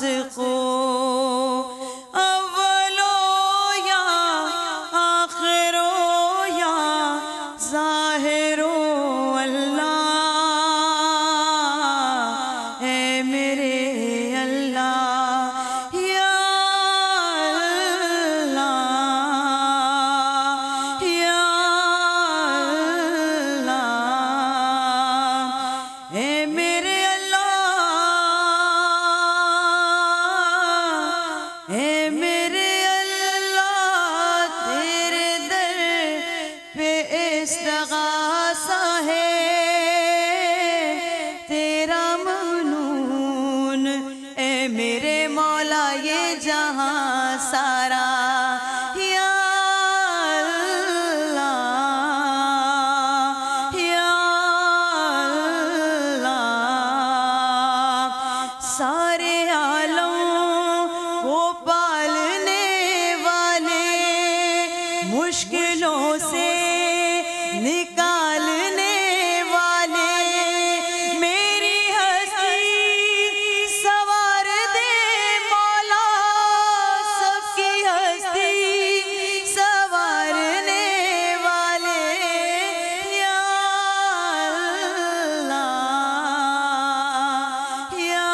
رازقو اولو یا آخرو یا ظاہرو اللہ اے میرے اللہ یا اللہ یا اللہ اے میرے اے میرے اللہ تیرے در پہ استغاثہ ہے تیرا ممنون اے میرے مولا یہ جہاں سارا یا اللہ یا اللہ سارے عالم وہ پالنے والے مشکلوں سے نکالنے والے میری ہستی سوار دے مولا سب کی ہستی سوارنے والے یا اللہ یا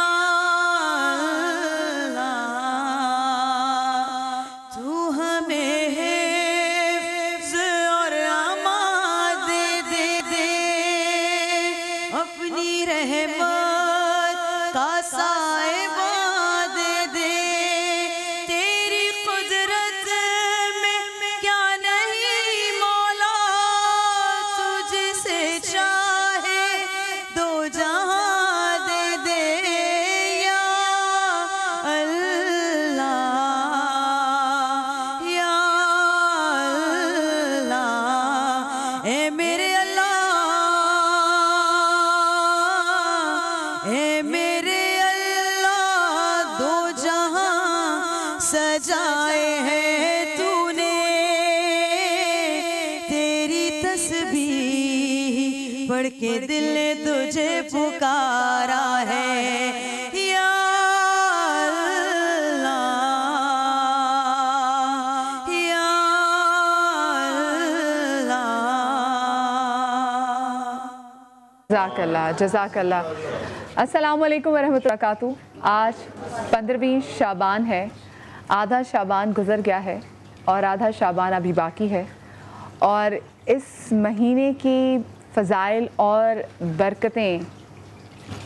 تو ہمیں حفظ اور امان دے دے دے اپنی رحمت کا سائبہ دے دے تیری قدرت میں کیا نہیں مولا تجھ سے چاہے دو جہاں دے دے یا اللہ یا اللہ اے میرے اللہ اے میرے اللہ دو جہاں سجائے ہیں تو نے تیری تسبیح پڑھ کے دل نے تجھے پکارا ہے یا اللہ یا اللہ جزاک اللہ جزاک اللہ۔ السلام علیکم ورحمۃ اللہ وبرکاتہ۔ آج 15ویں شعبان ہے، آدھا شعبان گزر گیا ہے اور آدھا شعبان ابھی باقی ہے، اور اس مہینے کی فضائل اور برکتیں،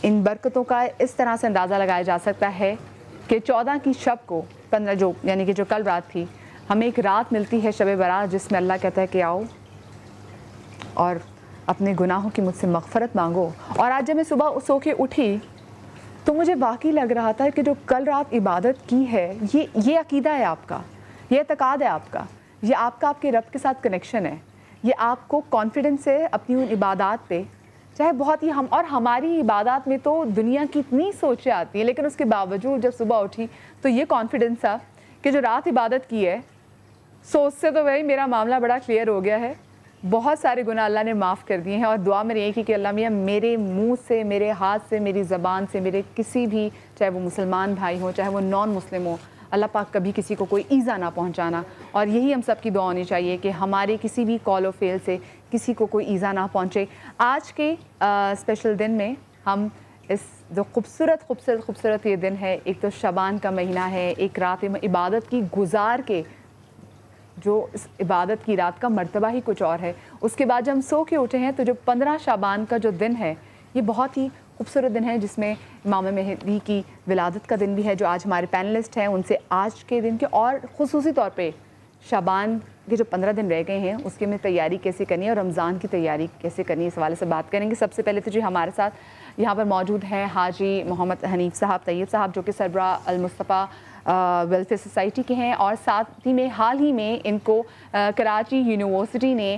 ان برکتوں کا اس طرح سے اندازہ لگایا جا سکتا ہے کہ 14 کی شب کو 15 یعنی کہ جو کل رات تھی، ہمیں ایک رات ملتی ہے شب برات جس میں اللہ کہتا ہے کہ آؤ اور اپنے گناہوں کی مجھ سے مغفرت مانگو۔ اور آج جب میں صبح سو کے اٹھی تو مجھے واقعی لگ رہا تھا کہ جو کل رات عبادت کی ہے یہ عقیدہ ہے آپ کا، یہ اعتقاد ہے آپ کا، یہ آپ کے رب کے ساتھ کنیکشن ہے، یہ آپ کو کانفیڈنس ہے اپنی ان عبادات پہ، چاہے بہت ہی اور ہماری عبادات میں تو دنیا کی اتنی سوچیں آتی ہیں، لیکن اس کے باوجود جب صبح اٹھی تو یہ کانفیڈنس تھا کہ جو رات عبادت کی ہے سوچ سے تو وہی میرا معاملہ بڑا کلیئر ہو گیا ہے، بہت سارے گناہ اللہ نے معاف کر دیے ہیں، اور دعا میں یہ کی کہ اللہ میاں میرے منہ سے، میرے ہاتھ سے، میری زبان سے، میرے کسی بھی، چاہے وہ مسلمان بھائی ہوں چاہے وہ نان مسلم ہوں، اللہ پاک کبھی کسی کو کوئی ایذا نہ پہنچانا، اور یہی ہم سب کی دعا ہونی چاہیے کہ ہمارے کسی بھی کال و فیل سے کسی کو کوئی ایذا نہ پہنچے۔ آج کے اسپیشل دن میں ہم اس جو خوبصورت یہ دن ہے، ایک تو شعبان کا مہینہ ہے، ایک رات عبادت کی گزار کے، جو اس عبادت کی رات کا مرتبہ ہی کچھ اور ہے، اس کے بعد جب ہم سو کے اٹھے ہیں تو جو 15 شعبان کا جو دن ہے یہ بہت ہی خوبصورت دن ہے، جس میں امام مہدی کی ولادت کا دن بھی ہے، جو آج ہمارے پینلسٹ ہیں ان سے آج کے دن کے اور خصوصی طور پہ شعبان کے جو 15 دن رہ گئے ہیں اس کے میں تیاری کیسے کرنی ہے اور رمضان کی تیاری کیسے کرنی ہے، اس حوالے سے بات کریں گے۔ سب سے پہلے تو جی ہمارے ساتھ یہاں پر موجود ہیں حاجی محمد حنیف صاحب طیب صاحب، جو کہ سربراہ المصطفیٰ ویلفیئر سوسائٹی کے ہیں، اور ساتھ ہی میں حال ہی میں ان کو کراچی یونیورسٹی نے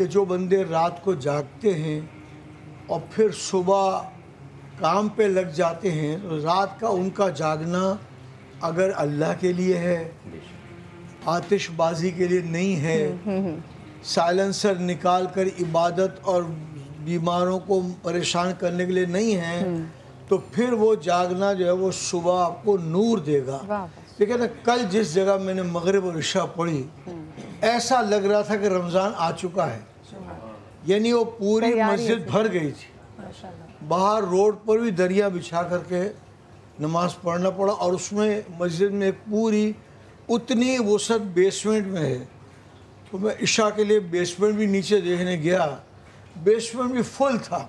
کہ جو بندے رات کو جاگتے ہیں اور پھر صبح کام پہ لگ جاتے ہیں، تو رات کا ان کا جاگنا اگر اللہ کے لیے ہے، آتش بازی کے لیے نہیں ہے، سائلنسر نکال کر عبادت اور بیماروں کو پریشان کرنے کے لیے نہیں ہے، تو پھر وہ جاگنا جو ہے وہ صبح آپ کو نور دے گا۔ دیکھیں نا، کل جس جگہ میں نے مغرب اور عشاء پڑھی، ایسا لگ رہا تھا کہ رمضان آ چکا ہے، یعنی وہ پوری مسجد بھر گئی تھی، باہر روڈ پر بھی دریا بچھا کر کے نماز پڑھنا پڑا، اور اس میں مسجد میں ایک پوری اتنی وسعت بیسمنٹ میں ہے، تو میں عشاء کے لیے بیسمنٹ بھی نیچے دیکھنے گیا، بیسمنٹ بھی فل تھا،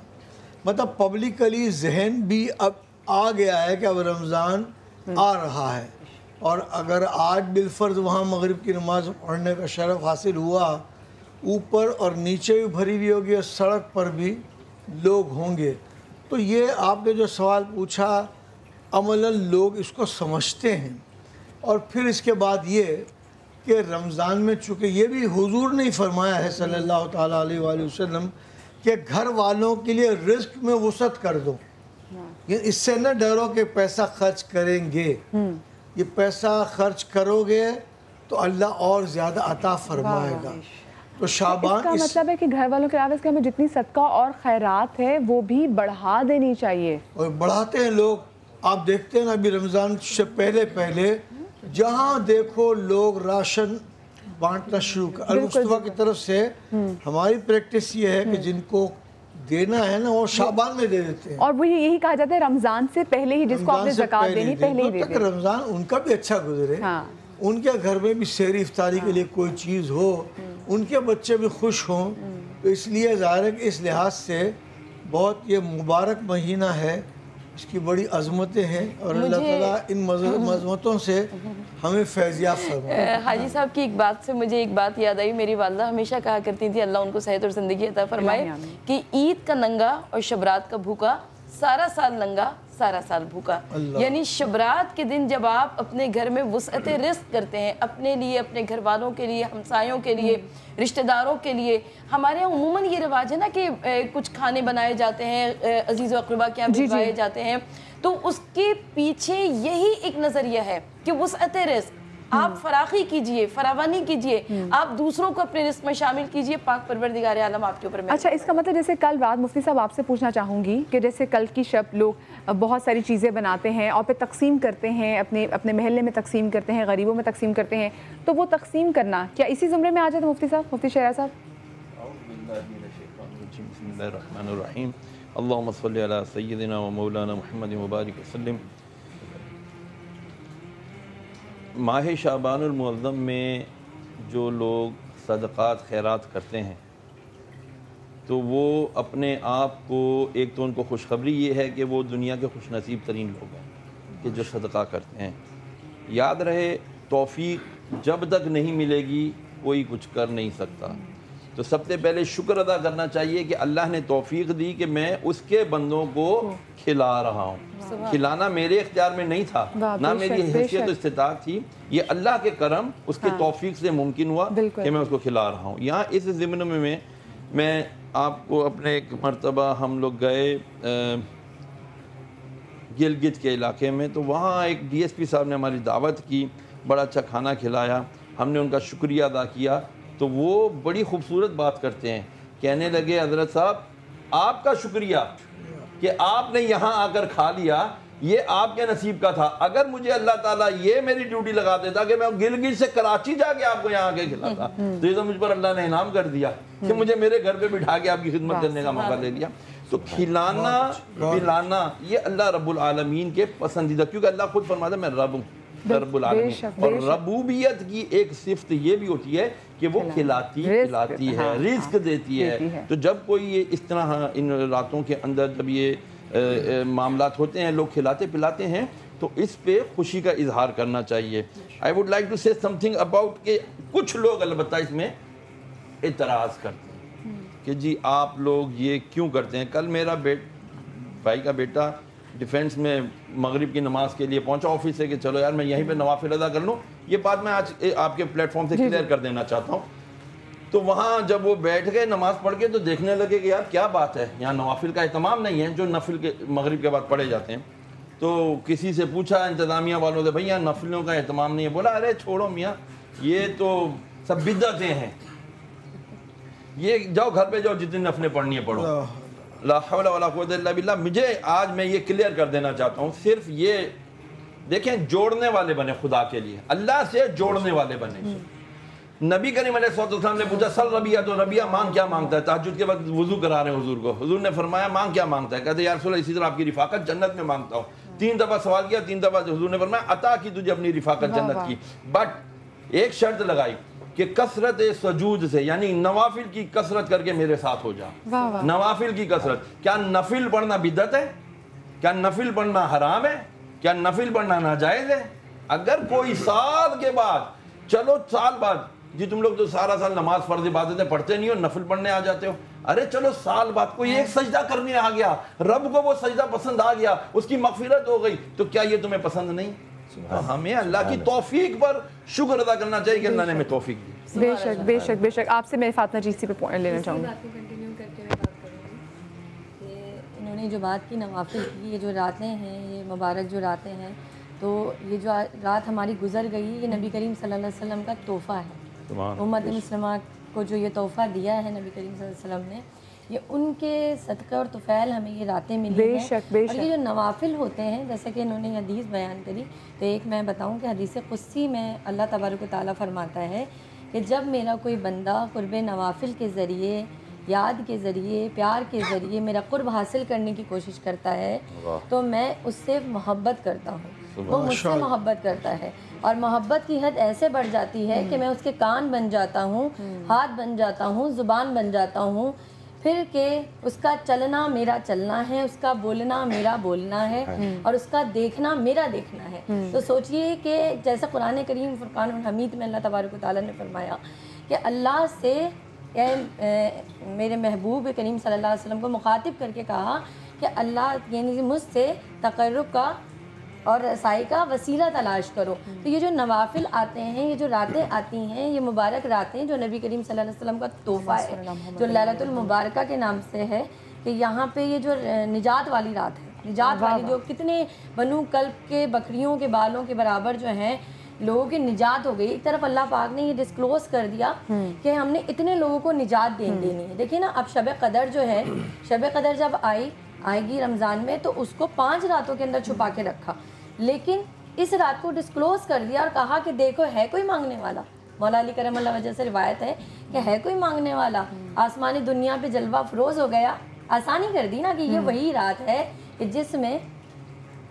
مطلب پبلکلی ذہن بھی اب آ گیا ہے کہ اب رمضان آ رہا ہے، اور اگر آج بالفرض وہاں مغرب کی نماز پڑھنے کا شرف حاصل ہوا، اوپر اور نیچے بھی بھری ہوئی ہوگی اور سڑک پر بھی لوگ ہوں گے، تو یہ آپ نے جو سوال پوچھا، عملاً لوگ اس کو سمجھتے ہیں۔ اور پھر اس کے بعد یہ کہ رمضان میں چونکہ یہ بھی حضور نے فرمایا ہے صلی اللہ تعالیٰ علیہ وآلہ وسلم کہ گھر والوں کے لیے رزق میں وسعت کر دو، اس سے نہ ڈرو کہ پیسہ خرچ کریں گے، یہ پیسہ خرچ کرو گے تو اللہ اور زیادہ عطا فرمائے گا۔ تو شعبان اس کا مطلب ہے کہ گھر والوں کے علاوہ اس کے ہمیں جتنی صدقہ اور خیرات ہے وہ بھی بڑھا دینی چاہیے، اور بڑھاتے ہیں لوگ۔ آپ دیکھتے ہیں نا، ابھی رمضان سے پہلے جہاں دیکھو لوگ راشن بانٹنا شروع کر، المصطفیٰ کی طرف سے ہماری پریکٹس یہ ہے کہ جن کو دینا ہے نا وہ شعبان میں دے دیتے ہیں، اور وہ یہی کہا جاتا ہے رمضان سے پہلے ہی جس کو آپ نے زکوٰۃ دینی پہلے ہی دے دیں، رمضان ان کا بھی اچھا گزرے، ان کے گھر میں بھی سحری افطاری کے لیے کوئی چیز ہو، ان کے بچے بھی خوش ہوں، تو اس لیے ظاہر ہے کہ اس لحاظ سے بہت یہ مبارک مہینہ ہے، اس کی بڑی عظمتیں ہیں، اور اللہ تعالیٰ ان عظمتوں سے ہمیں فیضیاب فرمائے۔ حاجی صاحب کی ایک بات سے مجھے ایک بات یاد آئی، میری والدہ ہمیشہ کہا کرتی تھی اللہ ان کو صحت اور زندگی عطا فرمائے، کہ عید کا ننگا اور شبرات کا بھوکا سارا سال ننگا سارا سال بھوکا، یعنی شبرات کے دن جب آپ اپنے گھر میں وسعت رزق کرتے ہیں، اپنے لیے، اپنے گھر والوں کے لیے، ہمسایوں کے لیے، رشتہ داروں کے لیے، ہمارے یہاں عموماً یہ رواج ہے نا کہ کچھ کھانے بنائے جاتے ہیں، عزیز و اقربا کے یہاں بھجوائے جاتے ہیں، تو اس کے پیچھے یہی ایک نظریہ ہے کہ وسعت رزق، آپ فراخی کیجئے، فراوانی کیجئے، آپ دوسروں کو اپنے رزق میں شامل کیجئے، پاک پروردگار عالم آپ کے اوپر میں۔ اچھا، اس کا مطلب جیسے کل رات مفتی صاحب آپ سے پوچھنا چاہوں گی کہ جیسے کل کی شب لوگ بہت ساری چیزیں بناتے ہیں اور پھر تقسیم کرتے ہیں، اپنے محلے میں تقسیم کرتے ہیں، غریبوں میں تقسیم کرتے ہیں، تو وہ تقسیم کرنا کیا اسی زمرے میں آ جاتا ہے مفتی صاحب، مفتی شہریار صاحب؟ بسم اللہ الرحمن الرحیم، اللہم صلی علی سیدنا و مولانا محمد مبارک وسلم۔ ماہ شعبان المعظم میں جو لوگ صدقات خیرات کرتے ہیں تو وہ اپنے آپ کو، ایک تو ان کو خوشخبری یہ ہے کہ وہ دنیا کے خوش نصیب ترین لوگ ہیں کہ جو صدقہ کرتے ہیں۔ یاد رہے، توفیق جب تک نہیں ملے گی کوئی کچھ کر نہیں سکتا، تو سب سے پہلے شکر ادا کرنا چاہیے کہ اللہ نے توفیق دی کہ میں اس کے بندوں کو کھلا رہا ہوں۔ کھلانا میرے اختیار میں نہیں تھا، نہ میری حیثیت و استطاعت تھی، یہ اللہ کے کرم، اس کے توفیق سے ممکن ہوا کہ میں اس کو کھلا رہا ہوں۔ یہاں اس ضمن میں آپ کو اپنے ایک مرتبہ ہم لوگ گئے گلگت کے علاقے میں، تو وہاں ایک ڈی ایس پی صاحب نے ہماری دعوت کی، بڑا اچھا کھانا کھلایا، ہم نے ان کا شکریہ ادا کیا، تو وہ بڑی خوبصورت بات کرتے ہیں، کہنے لگے حضرت صاحب آپ کا شکریہ کہ آپ نے یہاں آ کر کھا لیا، یہ آپ کے نصیب کا تھا، اگر مجھے اللہ تعالیٰ یہ میری ڈیوٹی لگا دیتا کہ میں گلگت سے کراچی جا کے آپ کو یہاں آ کے کھلاتا، تو یہ تو مجھ پر اللہ نے انعام کر دیا کہ مجھے میرے گھر پہ بٹھا کے آپ کی خدمت کرنے کا موقع دے دیا۔ تو کھلانا پلانا یہ اللہ رب العالمین کے پسندیدہ، کیونکہ اللہ خود فرماتا ہے میں رب ہوں، رب العالمین، اور ربوبیت کی ایک صفت یہ بھی ہوتی ہے کہ وہ کھلاتی پلاتی ہے، رزق دیتی ہے۔ تو جب کوئی اس طرح ان راتوں کے اندر جب یہ معاملات ہوتے ہیں، لوگ کھلاتے پلاتے ہیں، تو اس پہ خوشی کا اظہار کرنا چاہیے۔ I would like to say something about کہ کچھ لوگ البتہ اس میں اعتراض کرتے ہیں کہ جی آپ لوگ یہ کیوں کرتے ہیں۔ کل میرا بھائی کا بیٹا ڈیفینس میں مغرب کی نماز کے لیے پہنچا آفس سے کہ چلو یار میں یہیں پہ نوافل ادا کر لوں۔ یہ بات میں آج آپ کے پلیٹ فارم سے کلیئر کر دینا چاہتا ہوں، تو وہاں جب وہ بیٹھ گئے نماز پڑھ کے تو دیکھنے لگے کہ یار کیا بات ہے، یہاں نوافل کا اہتمام نہیں ہے جو نفل کے مغرب کے بعد پڑھے جاتے ہیں. تو کسی سے پوچھا انتظامیہ والوں سے، بھئی یہاں نفلوں کا اہتمام نہیں ہے. بولا ارے چھوڑو میاں، یہ تو سب بدعتیں ہیں، یہ جاؤ گھر پہ جاؤ جتنی نفلیں پڑھنی ہے پڑھو. لا حول ولا قوت الا باللہ. مجھے آج میں یہ کلیئر کر دینا چاہتا ہوں، صرف یہ دیکھیں جوڑنے والے بنے خدا کے لیے، اللہ سے جوڑنے والے بنے. نبی کریم علیہ السلام نے پوچھا سل ربیہ، تو ربیہ مانگ کیا مانگتا ہے؟ تہجد کے وقت وضو کرا رہے ہیں حضور کو. حضور نے فرمایا مانگ کیا مانگتا ہے؟ کہتے یا رسول اللہ اسی طرح آپ کی رفاقت جنت میں مانگتا ہوں. 3 دفعہ سوال کیا، 3 دفعہ حضور نے فرمایا عطا کی تجھے اپنی رفاقت جنت کی. بٹ ایک شرط لگائی کہ کثرت سجود سے، یعنی نوافل کی کثرت کر کے میرے ساتھ ہو جا. نوافل کی کثرت. کیا نفل پڑھنا بدعت ہے؟ کیا نفل پڑھنا حرام ہے؟ کیا نفل پڑھنا ناجائز ہے؟ اگر کوئی سال کے بعد، چلو سال بعد، جی تم لوگ تو سارا سال نماز فرض عبادتیں پڑھتے نہیں ہو، نفل پڑھنے آ جاتے ہو. ارے چلو سال بعد کوئی ایک سجدہ کرنے آ گیا، رب کو وہ سجدہ پسند آ گیا، اس کی مغفرت ہو گئی، تو کیا یہ تمہیں پسند نہیں؟ تو ہمیں اللہ کی توفیق پر شکر ادا کرنا چاہیے کہ اللہ نے ہمیں توفیق دی. بے شک بے شک بے شک. آپ سے میں فاطمہ جی اسی پہ پوائنٹ لینا چاہوں گی. انہوں نے جو بات کی نوافل کی، یہ جو راتیں ہیں، یہ مبارک جو راتیں ہیں، تو یہ جو رات ہماری گزر گئی، یہ نبی کریم صلی اللہ علیہ وسلم کا تحفہ ہے. امت مسلمہ کو جو یہ تحفہ دیا ہے نبی کریم صلی اللہ علیہ وسلم نے، یہ ان کے صدقہ اور طفیل ہمیں یہ راتیں ملی ہیں. اور یہ جو نوافل ہوتے ہیں، جیسے کہ انہوں نے حدیث بیان کری، تو ایک میں بتاؤں کہ حدیث قدسی میں اللہ تبارک و تعالیٰ فرماتا ہے کہ جب میرا کوئی بندہ قرب نوافل کے ذریعے، یاد کے ذریعے، پیار کے ذریعے میرا قرب حاصل کرنے کی کوشش کرتا ہے تو میں اس سے محبت کرتا ہوں، وہ مجھ سے محبت کرتا ہے. اور محبت کی حد ایسے بڑھ جاتی ہے کہ میں اس کے کان بن جاتا ہوں، ہاتھ بن جاتا ہوں، زبان بن جاتا ہوں، پھر کہ اس کا چلنا میرا چلنا ہے، اس کا بولنا میرا بولنا ہے، اور اس کا دیکھنا میرا دیکھنا ہے. تو سوچئے کہ جیسا قرآن کریم فرقان الحمید میں اللہ تبارک و تعالیٰ نے فرمایا کہ اللہ سے میرے محبوب کریم صلی اللہ علیہ وسلم کو مخاطب کر کے کہا کہ اللہ یعنی مجھ سے تقرب کا اور رسائی کا وسیلہ تلاش کرو. تو یہ جو نوافل آتے ہیں، یہ جو راتیں آتی ہیں، یہ مبارک راتیں جو نبی کریم صلی اللہ علیہ وسلم کا تحفہ ہے، جو لیلۃ المبارکہ کے نام سے ہے، کہ یہاں پہ یہ جو نجات والی رات ہے، نجات والی جو کتنے بنو کلب کے بکریوں کے بالوں کے برابر جو ہیں لوگوں کی نجات ہو گئی. ایک طرف اللہ پاک نے یہ ڈسکلوز کر دیا کہ ہم نے اتنے لوگوں کو نجات دینی ہے. دیکھیں نا، اب شب قدر جو ہے، شب قدر جب آئے گی رمضان میں، تو اس کو 5 راتوں کے اندر چھپا کے رکھا، لیکن اس رات کو ڈسکلوز کر دیا اور کہا کہ دیکھو ہے کوئی مانگنے والا. مولا علی کرم اللہ وجہ سے روایت ہے کہ ہے کوئی مانگنے والا. آسمانی دنیا پہ جلوہ افروز ہو گیا. آسانی کر دی نا کہ یہ وہی رات ہے کہ جس میں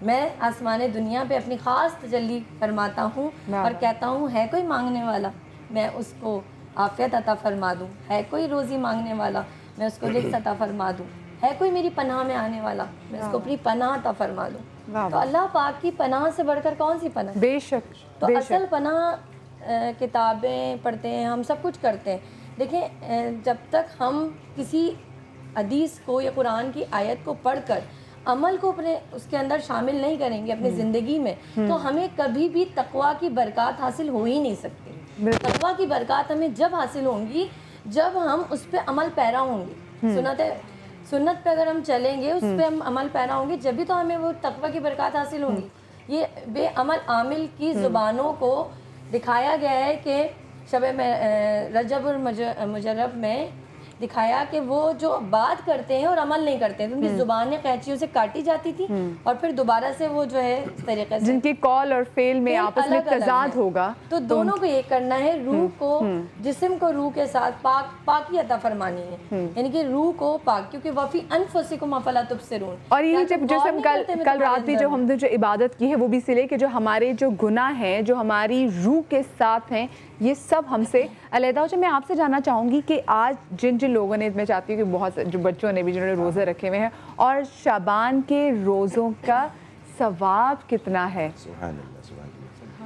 میں آسمان دنیا پہ اپنی خاص تجلی فرماتا ہوں اور کہتا ہوں ہے کوئی مانگنے والا، میں اس کو عافیت عطا فرما دوں. ہے کوئی روزی مانگنے والا، میں اس کو رزق عطا فرما دوں. ہے کوئی میری پناہ میں آنے والا، میں اس کو اپنی پناہ عطا فرما دوں. تو اللہ پاک کی پناہ سے بڑھ کر کون سی پناہ؟ بے شک. تو اصل پناہ کتابیں پڑھتے ہیں، ہم سب کچھ کرتے ہیں. دیکھیں، جب تک ہم کسی حدیث کو یا قرآن کی آیت کو پڑھ کر عمل کو اپنے اس کے اندر شامل نہیں کریں گے اپنی زندگی میں، تو ہمیں کبھی بھی تقویٰ کی برکات حاصل ہو ہی نہیں سکتی. تقویٰ کی برکات ہمیں جب حاصل ہوں گی جب ہم اس پہ عمل پیرا ہوں گے. سنت پہ اگر ہم چلیں گے، اس پہ ہم عمل پیرا ہوں گے، جب بھی تو ہمیں وہ تقویٰ کی برکات حاصل ہوں گی. یہ بے عمل عامل کی زبانوں کو دکھایا گیا ہے کہ شب رجب المجرب میں دکھایا کہ وہ جو بات کرتے ہیں اور عمل نہیں کرتے ہیں، ان کی زبانیں قینچیوں سے کاٹی جاتی تھی اور پھر دوبارہ سے وہ جو ہے اس طریقے سے جن کی کال اور فیل میں آپس میں تضاد ہوگا، تو دونوں کو یہ کرنا ہے، روح کو، جسم کو روح کے ساتھ پاکی عطا فرمانی ہے. یعنی کہ روح کو پاک، کیونکہ وفی انفسکم افلا تبصرون. اور یہ جیسے ہم کل رات بھی جو ہم نے جو عبادت کی ہے وہ بھی اس لیے کہ جو ہمارے جو گناہ ہیں جو ہماری روح کے ساتھ ہیں یہ سب ہم سے علیحدہ ہو جائے. میں آپ سے جاننا چاہوں گی کہ آج جن لوگوں نے، میں چاہتی ہوں کہ بہت جو بچوں نے بھی جنہوں نے روزے رکھے ہوئے ہیں، اور شعبان کے روزوں کا ثواب کتنا ہے؟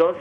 2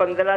15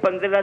15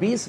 20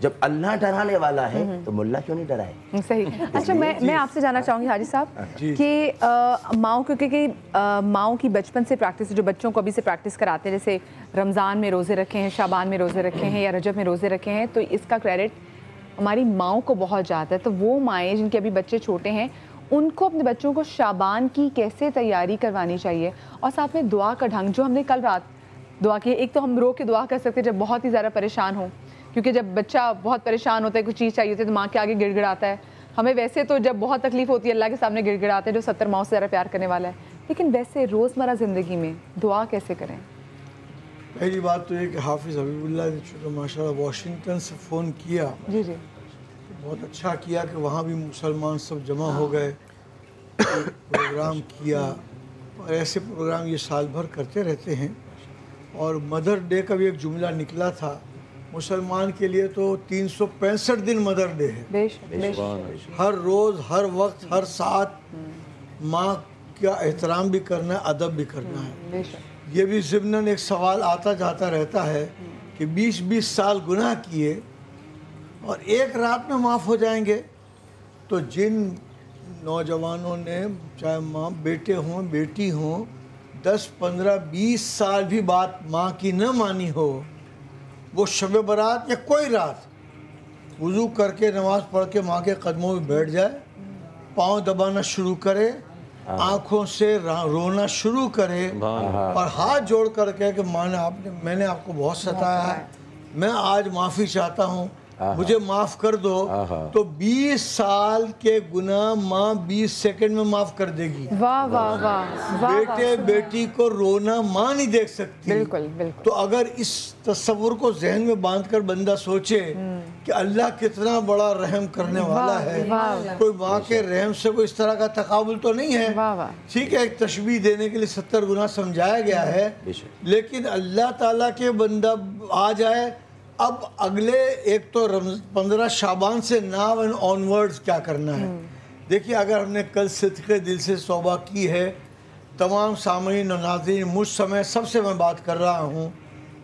جب اللہ ڈرانے والا ہے تو ملا کیوں نہیں ڈرائے؟ صحیح. اچھا میں آپ سے جاننا چاہوں گی حاجی صاحب کہ ماؤں کیونکہ ماؤں کی بچپن سے پریکٹس جو بچوں کو ابھی سے پریکٹس کراتے ہیں، جیسے رمضان میں روزے رکھے ہیں، شعبان میں روزے رکھے ہیں یا رجب میں روزے رکھے ہیں، تو اس کا کریڈٹ ہماری ماؤں کو بہت جاتا ہے. تو وہ مائیں جن کے ابھی بچے چھوٹے ہیں ان کو اپنے بچوں کو شعبان کی کیسے تیاری کروانی چاہیے، اور ساتھ میں دعا کا ڈھنگ جو ہم نے کل رات دعا کی. ایک تو ہم رو کے دعا کر سکتے ہیں جب بہت ہی زیادہ پریشان ہوں، کیونکہ جب بچہ بہت پریشان ہوتا ہے، کوئی چیز چاہیے ہوتی ہے تو ماں کے آگے گڑ گڑاتا ہے. ہمیں ویسے تو جب بہت تکلیف ہوتی ہے اللہ کے سامنے گڑ گڑاتے ہیں جو 70 ماؤں سے زیادہ پیار کرنے والا ہے، لیکن ویسے روزمرہ زندگی میں دعا کیسے کریں؟ پہلی بات تو یہ کہ حافظ حبیب اللہ نے چونکہ ماشاء اللہ واشنگٹن سے فون کیا، جی بہت اچھا کیا کہ وہاں بھی مسلمان سب جمع ہو گئے، پروگرام کیا. اور ایسے پروگرام یہ سال بھر کرتے رہتے ہیں. اور مدر ڈے کا بھی ایک جملہ نکلا تھا، مسلمان کے لیے تو 365 دن مدر ڈے ہے. ہر روز، ہر وقت، ہر ساتھ ماں کا احترام بھی کرنا ہے، ادب بھی کرنا ہے. یہ بھی ضمناً ایک سوال آتا جاتا رہتا ہے کہ 20 سال گناہ کیے اور ایک رات میں معاف ہو جائیں گے. تو جن نوجوانوں نے، چاہے ماں بیٹے ہوں بیٹی ہوں، 10 15 20 سال بھی بات ماں کی نہ مانی ہو، وہ شب برات یا کوئی رات وضو کر کے نماز پڑھ کے ماں کے قدموں میں بیٹھ جائے، پاؤں دبانا شروع کرے، آنکھوں سے رونا شروع کرے اور ہاتھ جوڑ کر کے کہ میں نے آپ کو بہت ستایا ہے، میں آج معافی چاہتا ہوں، مجھے معاف کر دو، تو 20 سال کے گناہ ماں 20 سیکنڈ میں معاف کر دے گی. واہ واہ واہ. بیٹے بیٹی کو رونا ماں نہیں دیکھ سکتی. بالکل بالکل. تو اگر اس تصور کو ذہن میں باندھ کر بندہ سوچے کہ اللہ کتنا بڑا رحم کرنے والا ہے، کوئی ماں کے رحم سے کوئی اس طرح کا تقابل تو نہیں ہے. ٹھیک ہے، ایک تشبیہ دینے کے لیے 70 گنا سمجھایا گیا ہے، لیکن اللہ تعالیٰ کے بندہ آ جائے. اب اگلے ایک تو 15 شعبان سے ناو اینڈ آن ورڈز کیا کرنا ہے. دیکھیے اگر ہم نے کل صدقے دل سے توبہ کی ہے، تمام سامعین و ناظرین مجھ سمیت سب سے میں بات کر رہا ہوں،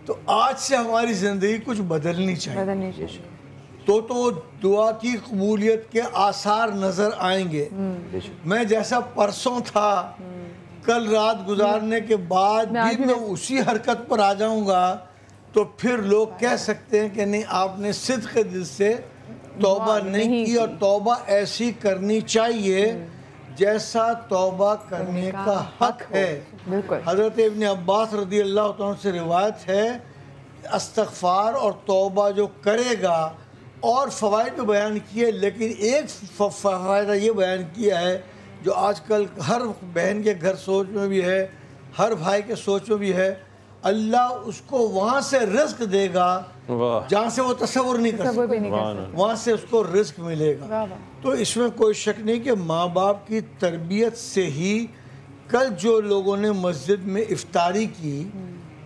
تو آج سے ہماری زندگی کچھ بدلنی چاہیے. تو دعا کی قبولیت کے آثار نظر آئیں گے. میں جیسا پرسوں تھا کل رات گزارنے کے بعد بھی میں اسی حرکت پر آ جاؤں گا تو پھر لوگ کہہ سکتے ہیں کہ نہیں آپ نے صدق دل سے توبہ نہیں کی. اور توبہ ایسی کرنی چاہیے جیسا توبہ کرنے کا حق ہے. حضرت ابن عباس رضی اللہ عنہ سے روایت ہے، استغفار اور توبہ جو کرے گا، اور فوائد بھی بیان کیے، لیکن ایک فائدہ یہ بیان کیا ہے جو آج کل ہر بہن کے گھر سوچ میں بھی ہے، ہر بھائی کے سوچ میں بھی ہے، اللہ اس کو وہاں سے رزق دے گا جہاں سے وہ تصور نہیں کر سکتا، وہاں سے اس کو رزق ملے گا. تو اس میں کوئی شک نہیں کہ ماں باپ کی تربیت سے ہی کل جو لوگوں نے مسجد میں افطاری کی،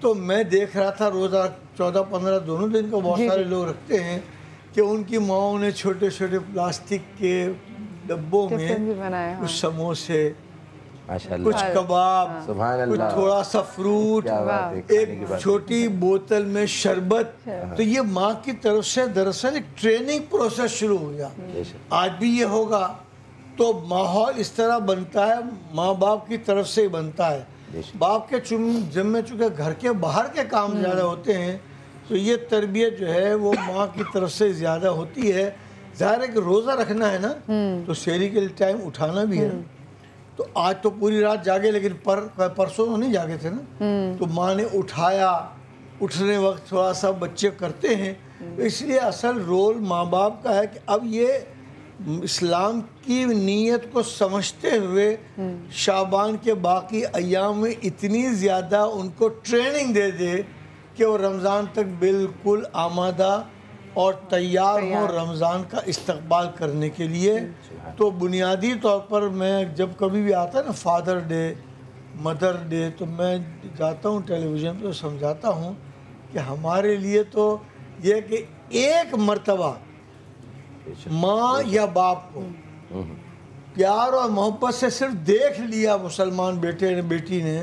تو میں دیکھ رہا تھا روزہ 14 15 دونوں دن کا بہت سارے لوگ رکھتے ہیں کہ ان کی ماؤں نے چھوٹے چھوٹے پلاسٹک کے ڈبوں میں کچھ سموسے، کچھ کباب، کچھ تھوڑا سا فروٹ، ایک چھوٹی بوتل میں شربت. تو یہ ماں کی طرف سے دراصل ایک ٹریننگ پروسیس شروع ہو گیا. آج بھی یہ ہوگا. تو ماحول اس طرح بنتا ہے، ماں باپ کی طرف سے ہی بنتا ہے. باپ کے ذمے چونکہ گھر کے باہر کے کام زیادہ ہوتے ہیں، تو یہ تربیت جو ہے وہ ماں کی طرف سے زیادہ ہوتی ہے. ظاہر ہے کہ روزہ رکھنا ہے نا، تو سحری کے ٹائم اٹھانا بھی ہے. تو آج تو پوری رات جاگے، لیکن پرسوں تو نہیں جاگے تھے نا، تو ماں نے اٹھایا. اٹھنے وقت تھوڑا سا بچے کرتے ہیں، اس لیے اصل رول ماں باپ کا ہے کہ اب یہ اسلام کی نیت کو سمجھتے ہوئے شعبان کے باقی ایام میں اتنی زیادہ ان کو ٹریننگ دے دے کہ وہ رمضان تک بالکل آمادہ اور تیار ہوں رمضان کا استقبال کرنے کے لیے. تو بنیادی طور پر میں جب کبھی بھی آتا ہے نا فادر ڈے، مدر ڈے، تو میں جاتا ہوں ٹیلی ویژن پہ سمجھاتا ہوں کہ ہمارے لیے تو یہ کہ ایک مرتبہ ماں یا باپ کو پیار اور محبت سے صرف دیکھ لیا مسلمان بیٹے نے بیٹی نے،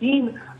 3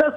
10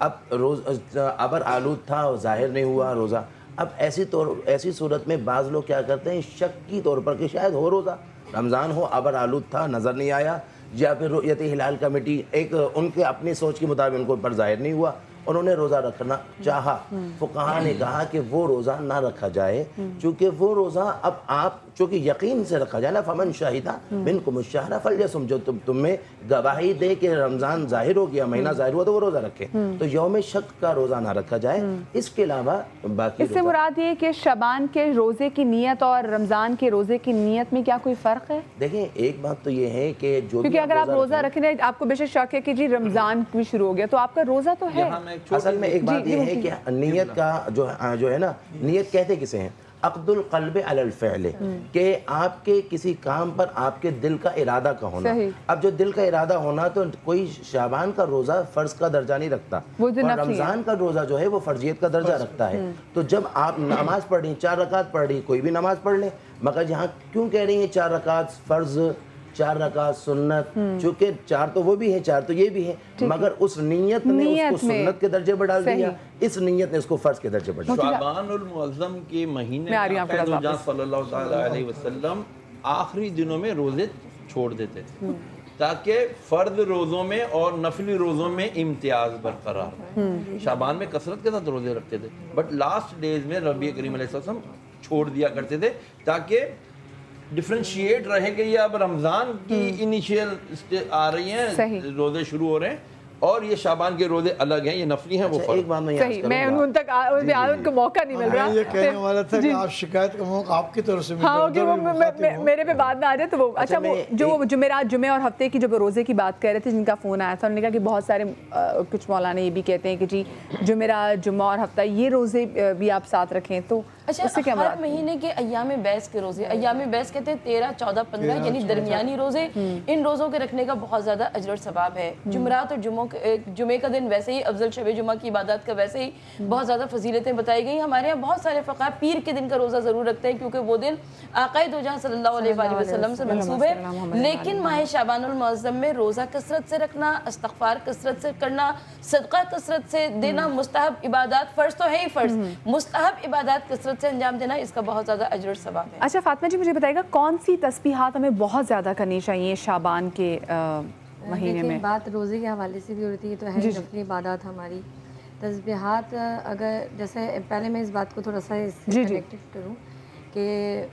اب ابر آلود تھا اور ظاہر نہیں ہوا روزہ. اب ایسی صورت میں بعض لوگ کیا کرتے ہیں شک کی طور پر کہ شاید ہو روزہ, رمضان ہو, ابر آلود تھا, نظر نہیں آیا, یا پھر رؤیت ہلال کمیٹی ایک ان کے اپنی سوچ کے مطابق ان کو پر ظاہر نہیں ہوا, انہوں نے روزہ رکھنا چاہا. فقہا نے کہا کہ وہ روزہ نہ رکھا جائے, چونکہ وہ روزہ اب آپ چونکہ یقین سے رکھا جائے نا, فمن شاہدہ منکم الشہر فلیصم, جو تم میں گواہی دے کہ رمضان ظاہر ہو گیا, مہینہ ظاہر ہوا, تو وہ روزہ رکھے. تو یوم شک کا روزہ نہ رکھا جائے. اس کے علاوہ باقی اس سے مراد یہ کہ شعبان کے روزے کی نیت اور رمضان کے روزے کی نیت میں کیا کوئی فرق ہے؟ دیکھیں ایک بات تو یہ ہے کہ جو کیونکہ اگر آپ روزہ رکھیں, آپ کو بے شک شک ہے کہ جی رمضان بھی شروع ہو گیا, تو آپ کا روزہ تو ہے. اصل میں ایک بات یہ ہے کہ نیت کا جو ہے نا, نیت کہتے کسے ہیں, عقد القلب علی الفعل, کہ آپ کے کسی کام پر آپ کے دل کا ارادہ کا ہونا. اب جو دل کا ارادہ ہونا, تو کوئی شعبان کا روزہ فرض کا درجہ نہیں رکھتا, اور رمضان کا روزہ جو ہے وہ فرضیت کا درجہ رکھتا ہے. تو جب آپ نماز پڑھ رہی, 4 رکعت پڑھ رہی, کوئی بھی نماز پڑھ لیں, مگر یہاں کیوں کہہ رہی ہیں 4 رکعت فرض, 4 رکعت سنت, چونکہ 4 تو وہ بھی ہیں, 4 تو یہ بھی ہیں, مگر اس نیت نے اس کو سنت کے درجے پر ڈال دیا, اس نیت نے اس کو فرض کے درجے پر ڈال دیا. شعبان المعظم کے مہینے میں آقا صلی اللہ علیہ وسلم آخری دنوں میں روزے چھوڑ دیتے تھے, تاکہ فرض روزوں میں اور نفلی روزوں میں امتیاز برقرار رہے. شعبان میں کثرت کے ساتھ روزے رکھتے تھے, بٹ لاسٹ ڈیز میں ربیع کریم علیہ السلام چھوڑ دیا کرتے تھے, تاکہ ڈفرینشیٹ رہے کہ یہ اب رمضان کی انیشیل آ رہی ہیں, روزے شروع ہو رہے ہیں, اور یہ شعبان کے روزے الگ ہیں, یہ نفلی ہیں, وہ ایک بات میں صحیح, میں ان تک ان کو موقع نہیں مل رہا. یہ کہنے والا تھا کہ آپ شکایت کا موقع آپ کی طرف سے میرے پہ بعد میں آ جائے تو وہ اچھا, وہ جو جمعرات, جمعے اور ہفتے کی جو روزے کی بات کر رہے تھے, جن کا فون آیا تھا, انہوں نے کہا کہ بہت سارے کچھ مولانا یہ بھی کہتے ہیں کہ جی جمعرات, جمعہ اور ہفتہ یہ روزے بھی آپ ساتھ رکھیں. تو اچھا, ہر مہینے کے ایام بیس کے روزے, ایام بیس کہتے ہیں 13, 14, 15, یعنی درمیانی روزے, ان روزوں کے رکھنے کا بہت زیادہ اجر و ثواب ہے. جمعرات اور جمعے کا دن ویسے ہی افضل, شب جمعہ کی عبادات کا ویسے ہی بہت زیادہ فضیلتیں بتائی گئی. ہمارے یہاں بہت سارے فقہاء پیر کے دن کا روزہ ضرور رکھتے ہیں, کیونکہ وہ دن آقا دو جہاں صلی اللہ علیہ وآلہ وسلم سے منسوب ہے. لیکن ماہ شعبان المعظم میں روزہ کثرت سے رکھنا, استغفار کثرت سے کرنا, صدقہ کثرت سے دینا, مستحب عبادات, فرض تو ہے ہی فرض, مستحب عبادات کثرت سے انجام دینا, اس کا بہت زیادہ اجر و ثواب ہے. اچھا فاطمہ جی, مجھے بتائیے گا کون سی تسبیحات ہمیں بہت زیادہ کرنی چاہیے شعبان کے مہینے میں؟ بات روزے کے حوالے سے بھی ہوتی ہے, تو ہے نفلی عبادات ہماری تسبیحات. اگر جیسے پہلے میں اس بات کو تھوڑا سا کنیکٹ کروں کہ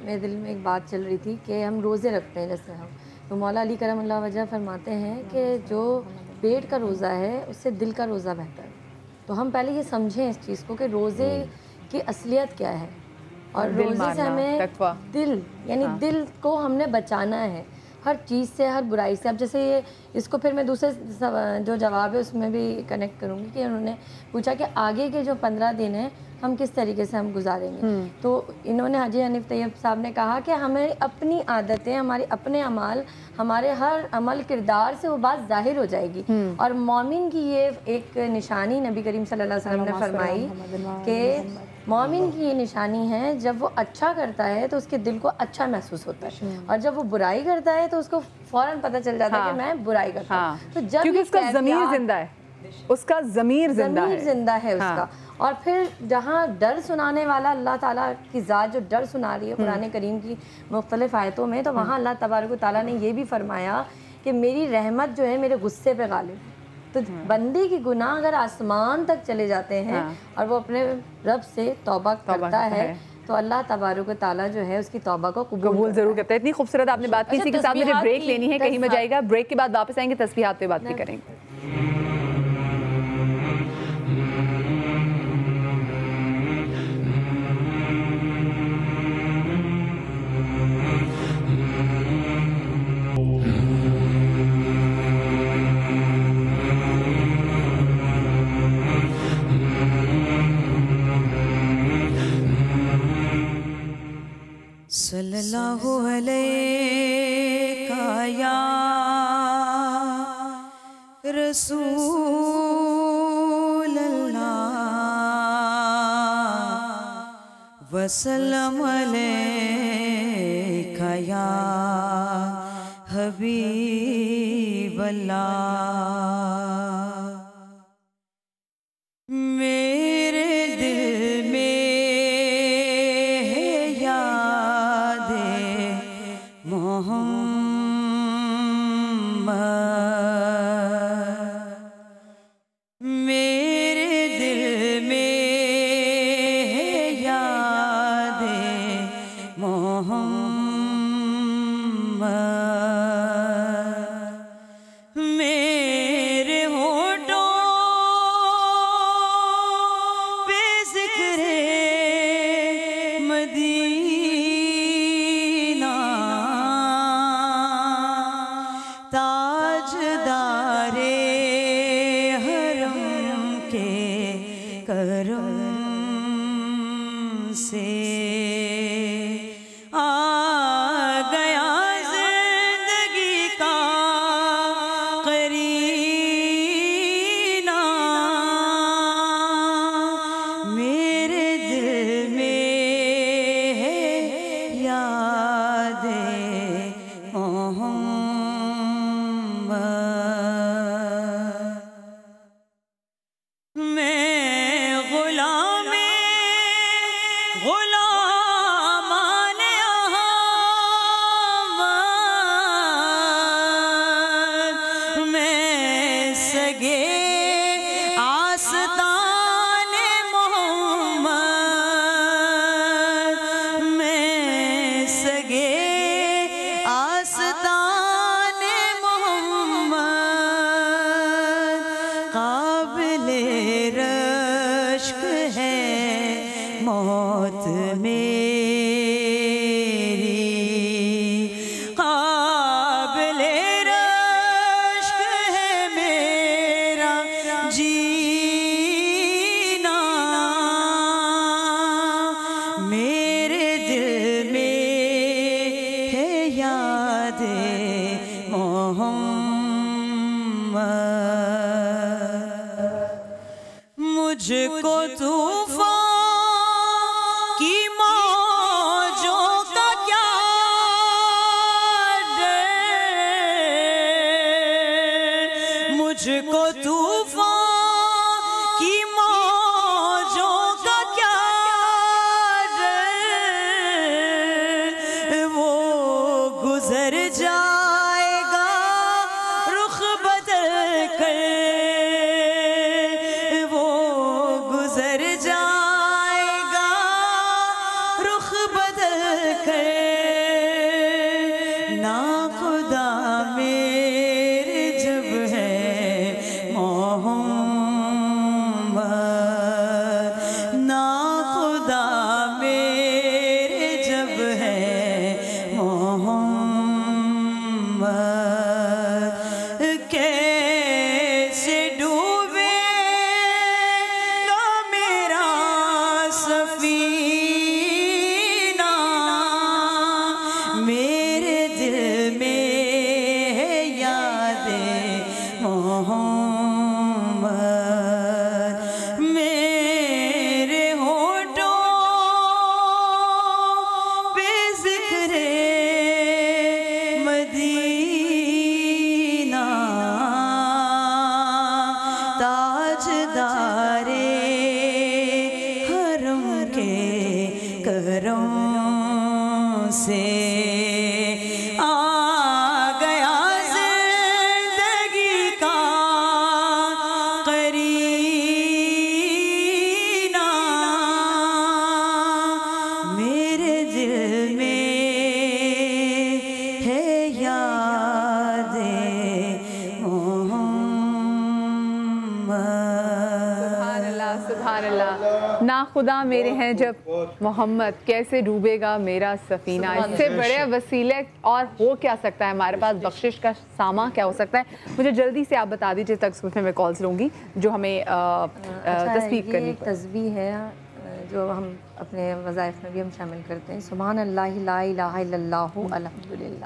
میرے دل میں ایک بات چل رہی تھی کہ ہم روزے رکھتے ہیں, جیسے ہم تو مولا علی کرم اللہ وجہ فرماتے ہیں کہ جو پیٹ کا روزہ ہے اس سے دل کا روزہ بہتر ہے. تو ہم پہلے یہ سمجھیں اس چیز کو کہ روزے کی اصلیت کیا ہے, اور روزے سے ہمیں دل, یعنی دل کو ہم نے بچانا ہے ہر چیز سے, ہر برائی سے. اب جیسے یہ اس کو پھر میں دوسرے جو جواب ہے اس میں بھی کنیکٹ کروں گی کہ انہوں نے پوچھا کہ آگے کے جو 15 دن ہیں ہم کس طریقے سے ہم گزاریں گے. تو انہوں نے حاجی حنیف طیب صاحب نے کہا کہ ہمیں اپنی عادتیں, ہمارے اپنے اعمال, ہمارے ہر عمل کردار سے وہ بات ظاہر ہو جائے گی. اور مومن کی یہ ایک نشانی نبی کریم صلی اللہ علیہ وسلم نے فرمائی کہ مومن کی یہ نشانی ہے, جب وہ اچھا کرتا ہے تو اس کے دل کو اچھا محسوس ہوتا ہے, اور جب وہ برائی کرتا ہے تو اس کو فوراً پتہ چل جاتا ہے کہ میں برائی کرتا ہوں. تو جب کیونکہ اس کا ضمیر زندہ ہے, اس کا ضمیر زندہ ہے اس کا. اور پھر جہاں ڈر سنانے والا اللہ تعالیٰ کی ذات جو ڈر سنا رہی ہے قرآن کریم کی مختلف آیتوں میں, تو وہاں اللہ تبارک و تعالیٰ نے یہ بھی فرمایا کہ میری رحمت جو ہے میرے غصے پہ غالب. تو بندے کی گناہ اگر آسمان تک چلے جاتے ہیں اور وہ اپنے رب سے توبہ کرتا ہے, تو اللہ تبارک و تعالیٰ جو ہے اس کی توبہ کو قبول ضرور کرتا ہے. اتنی خوبصورت آپ نے بات کی. اسی کے ساتھ مجھے بریک لینی ہے, کہیں میں جائے گا, بریک کے بعد واپس آئیں گے, تسبیحات پہ بات بھی کریں گے. صلی اللہ علیہ یا رسول اللہ وسلم علیہ یا حبیب اللہ. میرے ہونٹوں پہ ذکر مدینہ تاجدار حرم کے کرم سے آ گیا زندگی کا قرینہ میرے دل میں ہے یاد محمد میں غلامان احمد میں سگے آستان محمد میں سگے آستان محمد قابل رشک ہے موت میری قابل رشک ہے میرا جینا میرے دل میں ہے یاد محمد مجھ کو طوفان کی موجوں کا کیا ڈر مجھ کو طوفان کی موجوں کا کیا ڈر وہ گزر جائے گا رخ بدل کر وہ گزر جائے گا رخ بدل کر ناخدا میرے جب ہے محمد ناخدا میرے جب ہے محمد کیسے ڈوبے گا میرا سفینہ میرے دل میں ہے یاد محمد میرے ہونٹوں پہ ذکر مدینہ تاجدار حرم کے کرم سے آ گیا زندگی کا قرینہ میرے دل میں ہے یاد سبحان اللہ سبحان اللہ ناخدا میرے ہیں جب محمد کیسے ڈوبے گا میرا سفینہ اس سے بڑے وسیلے اور ہو کیا سکتا ہے ہمارے پاس بخشش کا سامان کیا ہو سکتا ہے مجھے جلدی سے آپ بتا دیجئے تک میں کالز لوں گی جو ہمیں تصدیق کرنی پڑے تسبیح ہے جو ہم اپنے وظائف میں بھی ہم شامل کرتے ہیں سبحان اللہ لا الہ الا اللہ الحمدللہ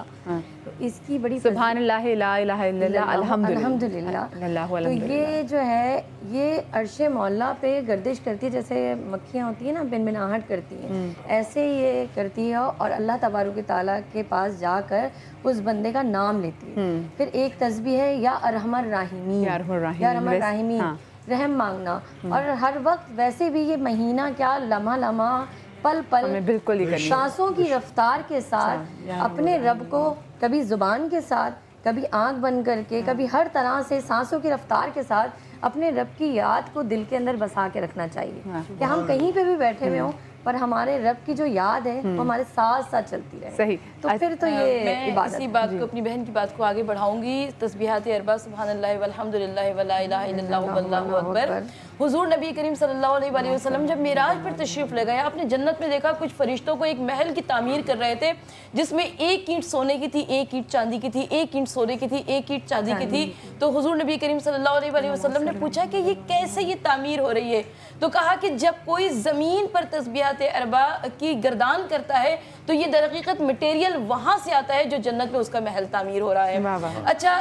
تو اس کی بڑی سبحان اللہ لا الہ الا اللہ الحمدللہ تو یہ جو ہے یہ عرش مولا پہ گردش کرتی ہے جیسے مکھیاں ہوتی ہیں نا بنبناہٹ کرتی ہیں ایسے یہ کرتی ہے اور اللہ تبارک و تعالیٰ کے پاس جا کر اس بندے کا نام لیتی ہے پھر ایک تسبیح ہے یا ارحم الراحمین یا ارحم الراحمین رحم مانگنا اور ہر وقت ویسے بھی یہ مہینہ کیا لمحہ لمحہ پل پل سانسوں کی رفتار کے ساتھ اپنے رب کو کبھی زبان کے ساتھ کبھی آنکھ بند کر کے کبھی ہر طرح سے سانسوں کی رفتار کے ساتھ اپنے رب کی یاد کو دل کے اندر بسا کے رکھنا چاہیے کہ ہم کہیں پہ بھی بیٹھے ہوئے ہوں پر ہمارے رب کی جو یاد ہے وہ ہمارے ساتھ ساتھ چلتی رہے. صحیح. تو پھر تو یہ میں اسی بات کو اپنی بہن کی بات کو آگے بڑھاؤں گی. تسبیحات اربع سبحان اللہ والحمد للہ ولا الہ الا اللہ واللہ اکبر. حضور نبی کریم صلی اللہ علیہ وآلہ وسلم جب معراج پر تشریف لے گئے, آپ نے جنت میں دیکھا کچھ فرشتوں کو ایک محل کی تعمیر کر رہے تھے جس میں ایک اینٹ سونے کی تھی, ایک اینٹ چاندی کی تھی, ایک اینٹ سونے کی تھی, ایک اینٹ چاندی کی تھی. تو حضور نبی کریم صلی اللہ علیہ وآلہ وسلم نے پوچھا کہ یہ کیسے یہ تعمیر ہو رہی ہے؟ تو کہا کہ جب کوئی زمین پر تسبیحات اربع کی گردان کرتا ہے تو یہ در حقیقت مٹیریل وہاں سے آتا ہے جو جنت میں اس کا محل تعمیر ہو رہا ہے. اچھا,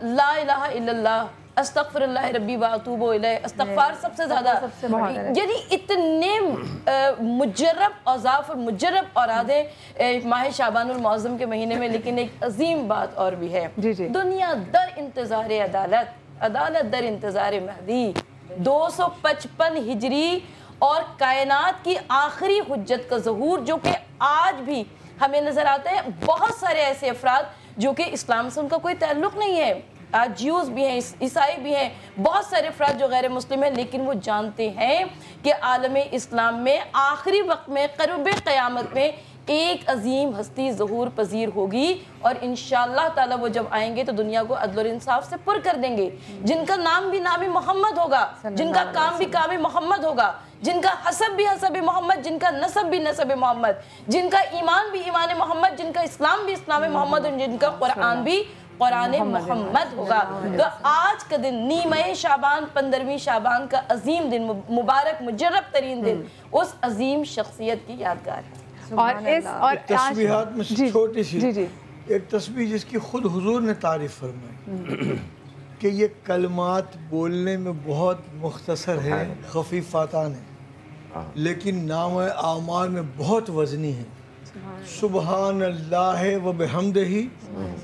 لا الہ الا اللہ, استغفر اللہ ربی واتوب الیہ, استغفار سب سے زیادہ, یعنی اتنے مجرب اوصاف اور مجرب اوراد ہیں ماہ شعبان المعظم کے مہینے میں. لیکن ایک عظیم بات اور بھی ہے, دنیا در انتظار عدالت, عدالت در انتظار مہدی. 255 ہجری اور کائنات کی آخری حجت کا ظہور جو کہ آج بھی ہمیں نظر آتا ہے. بہت سارے ایسے افراد جو کہ اسلام سے ان کا کوئی تعلق نہیں ہے, آج جیوز بھی ہیں, عیسائی بھی ہیں, بہت سارے افراد جو غیر مسلم ہیں, لیکن وہ جانتے ہیں کہ عالم اسلام میں آخری وقت میں قرب قیامت میں ایک عظیم ہستی ظہور پذیر ہوگی, اور انشاءاللہ تعالی وہ جب آئیں گے تو دنیا کو عدل اور انصاف سے پر کر دیں گے. جن کا نام بھی نام محمد ہوگا, جن کا کام بھی کام محمد ہوگا, جن کا حسب بھی حسب محمد, جن کا نسب بھی نسب محمد, جن کا ایمان بھی ایمان محمد, جن کا اسلام بھی اسلام محمد, اور جن کا قرآن بھی قرآن محمد ہوگا. تو آج کا دن نیمہ شعبان, 15ویں شعبان کا عظیم دن, مبارک مجرب ترین دن, اس عظیم شخصیت کی یادگار ہے. اور تسبیحات میں چھوٹی سی ایک تسبیح جس کی خود حضور نے تعریف فرمائی کہ یہ کلمات بولنے میں بہت مختصر ہے, خفیفاتان ہے, لیکن نام اعمال میں بہت وزنی ہے. سبحان اللہ و بحمدہ,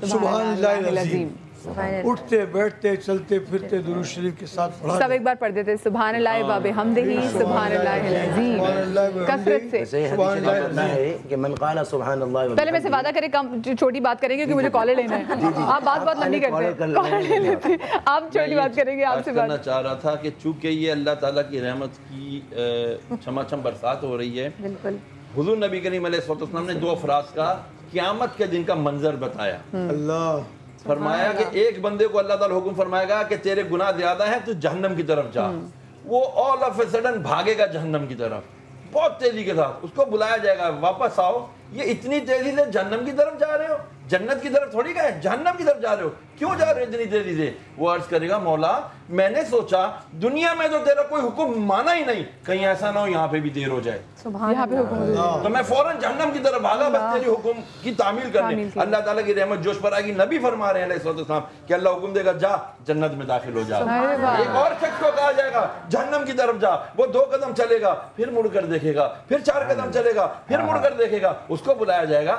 سبحان اللہ العظیم. اٹھتے بیٹھتے چلتے پھرتے درود شریف کے ساتھ پڑھا. سب ایک بار پڑھ دیتے سبحان اللہ و بحمدہ, سبحان اللہ العظیم, کثرت سے. سبحان اللہ ہے کہ من قال سبحان اللہ. پہلے میں سے وعدہ کریں کم چھوٹی بات کریں گے کیونکہ مجھے کالر لینا ہے. آپ بات بہت لمبی کرتے ہیں, آپ چھوٹی بات کریں گے. آپ سے بات کرنا چاہ رہا تھا کہ چونکہ یہ اللہ تعالیٰ کی رحمت کی چھما چھم برسات ہو رہی ہے, حضور نبی کریم علیہ السلام نے 2 افراد کا قیامت کے دن کا منظر بتایا. اللہ فرمایا کہ ایک بندے کو اللہ تعالیٰ حکم فرمائے گا کہ تیرے گناہ زیادہ ہیں تو جہنم کی طرف جا. وہ all of a sudden بھاگے گا جہنم کی طرف بہت تیزی کے ساتھ. اس کو بلایا جائے گا, واپس آؤ. یہ اتنی تیزی سے جہنم کی طرف جا رہے ہو, جنت کی طرف تھوڑی گئے, جہنم کی طرف جا رہے ہو, کیوں جا رہے ہو اتنی تیزی سے؟ وہ عرض کرے گا مولا میں نے سوچا دنیا میں تو تیرا کوئی حکم مانا ہی نہیں, کہیں ایسا نہ ہو یہاں پہ بھی دیر ہو جائے, تو میں فوراً جہنم کی طرف بھاگا بس تیری حکم کی تعمیل کرنے. اللہ تعالیٰ کی رحمت جوش پر آئے گی. نبی فرما رہے ہیں علیہ السلام کہ اللہ حکم دے گا جا جنت میں داخل ہو جا. ایک اور شخص کو کہا جائے گا جہنم کی طرف جا, وہ 2 قدم چلے گا, پھر مڑ کر دیکھے گا, پھر 4 قدم چلے گا, پھر مڑ کر دیکھے گا. اس کو بلایا جائے گا,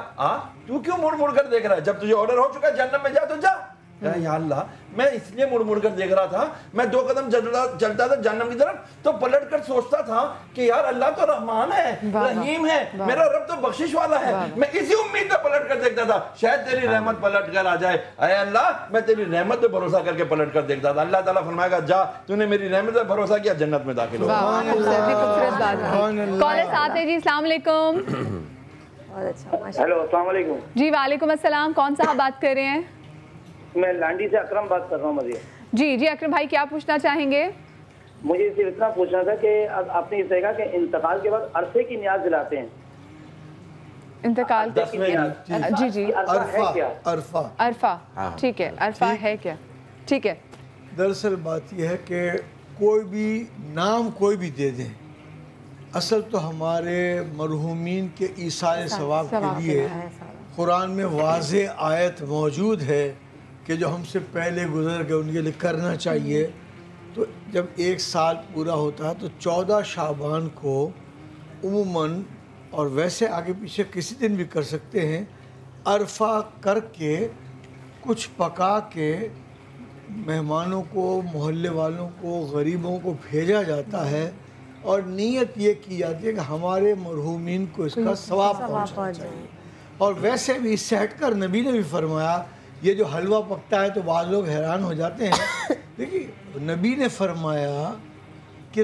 تو کیوں مڑ کر دیکھ رہا ہے, جب تجھے آرڈر ہو چکا ہے جہنم میں جا تو جا. یا اللہ میں اس لیے مڑ کر دیکھ رہا تھا, میں 2 قدم چلتا تھا جہنم کی طرف تو پلٹ کر سوچتا تھا کہ یار اللہ تو رحمان ہے, رحیم ہے, میرا رب تو بخشش والا ہے. میں اسی امید پہ پلٹ کر دیکھتا تھا شاید تیری رحمت پلٹ کر آ جائے. اے اللہ میں تیری رحمت پہ بھروسہ کر کے پلٹ کر دیکھتا تھا. اللہ تعالیٰ فرمائے گا جا تو نے میری رحمت پہ بھروسہ کیا, جنت میں داخل ہو. کالر ساتھ ہے جی. السلام علیکم. ہیلو السلام علیکم. جی وعلیکم السلام. کون صاحب بات کر رہے ہیں؟ میں لانڈی سے اکرم بات کر رہا ہوں. مزید جی اکرم بھائی کیا پوچھنا چاہیں گے؟ مجھے صرف اتنا پوچھنا تھا کہ آپ نے اس طرح کہ انتقال کے بعد عرفے کی نیاز دلاتے ہیں. انتقال جی عرفہ, ٹھیک ہے, عرفہ ہے کیا؟ ٹھیک ہے. دراصل بات یہ ہے کہ کوئی بھی نام کوئی بھی دے دیں, اصل تو ہمارے مرحومین کے ایصال ثواب کے لیے قرآن میں واضح آیت موجود ہے کہ جو ہم سے پہلے گزر گئے ان کے لیے کرنا چاہیے. تو جب 1 سال پورا ہوتا ہے تو 14 شعبان کو عموماً, اور ویسے آگے پیچھے کسی دن بھی کر سکتے ہیں, عرفہ کر کے کچھ پکا کے مہمانوں کو, محلے والوں کو, غریبوں کو بھیجا جاتا ہے, اور نیت یہ کی جاتی ہے کہ ہمارے مرحومین کو اس کا ثواب پہنچنا چاہیے. اور ویسے بھی اس سے ہٹ کر نبی نے بھی فرمایا, یہ جو حلوہ پکتا ہے تو بعض لوگ حیران ہو جاتے ہیں, دیکھیے نبی نے فرمایا کہ